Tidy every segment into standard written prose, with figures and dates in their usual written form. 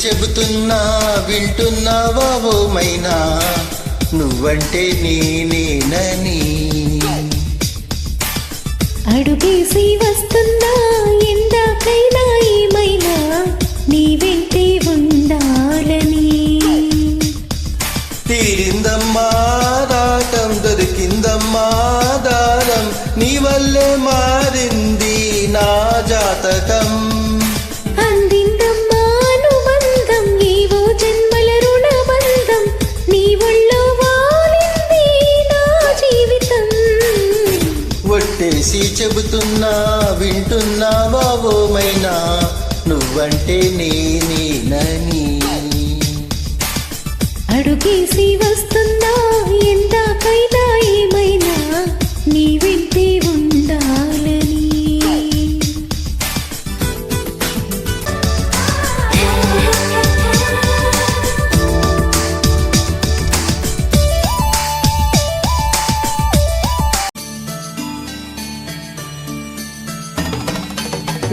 చెబుతున్నా వింటున్నావా ఓ మైనా, నువ్వంటే నేనేనని. అడుగేసి వస్తున్నా ఎందాకైనా ఏమైనా నీ వెంటే ఉండాలని. తీరిందమ్మా రాటం, దొరికిందమ్మా దారం, నీ వల్లే మారింది నా జాతకం. అందిందమ్మా అనుబంధం, ఏవో జన్మల రుణబంధం, నీ ఒళ్ళో వాలింది నా జీవితం. ఒట్టేసి చెబుతున్నా వింటున్నావా ఓ మైనా, నువ్వంటే నేనేనని. అడుగేసి వస్తున్నా ఎందాకైనా ఏమైనా నీ వెంటే ఉండాలని.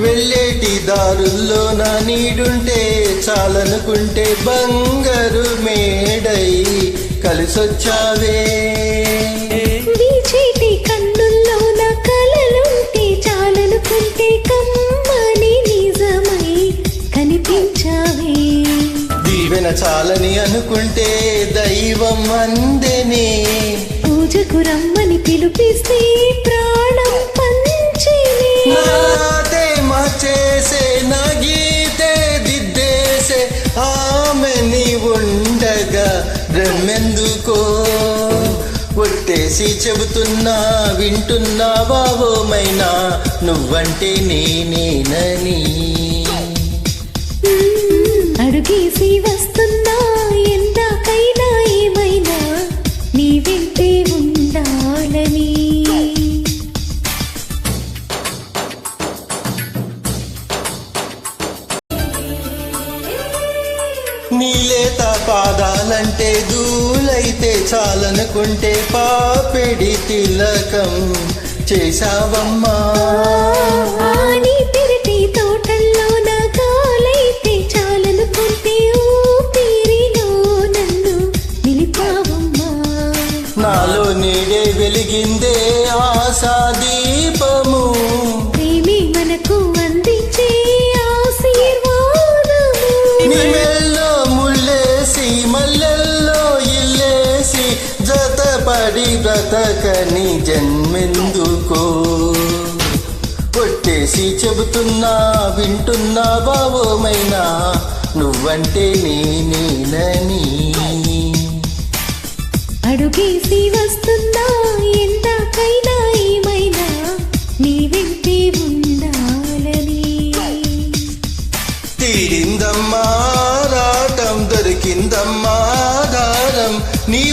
వెళ్ళేటి దారుల్లో నా నీడుంటే చాలనుకుంటే బంగారు మేడై కలిసొచ్చావే. వీచేటి కన్నుల్లో నా కలలుంటే చాలనుకుంటే కమ్మని నిజమై కనిపించావే. దీవెన చాలని అనుకుంటే దైవం అందెనే, పూజకు రమ్మని పిలుపిస్తే ప్రాణం పంచేనే. నాతే మార్చేసే నా గీతే దిద్దేసే, ఆమె నీ ఉండగా బ్రహ్మెందుకో. ఒట్టేసి చెబుతున్నా వింటున్నావా ఓ మైనా, నువ్వంటే నేనేనని. అడుగేసి వస్తున్నా ఎందాకైనా ఏమైనా నీ వెంటే ఉండాలని. నీలేత పాదాలంటే దూలైతే చాలనుకుంటే పాపెడి తిలకం చేశావమ్మా. నీ పెరటి తోటల్లో నా కాలైతే చాలనుకుంటే ఊపిరిలో నన్ను నిలిపావమ్మా. నాలో నీడే వెలిగిందే ఆశా దీపము, ప్రేమే మనకు అందించే ఆశీర్వాదము. నిమెల్లో ముళ్ళేసి మల్లెల్లో ఇల్లేసి జతపడి బ్రతకని జన్మెందుకో. కొట్టేసి చెబుతున్నా వింటున్నావా ఓ మైనా, నువ్వంటే నేనేనని. అడుగేసి వస్తున్నా ఎందాకైనా ఏమైనా నీ వెంటే ఉండాలని. తీరిందమ్మా రాటం, దొరికిందమ్మా దారం, నీ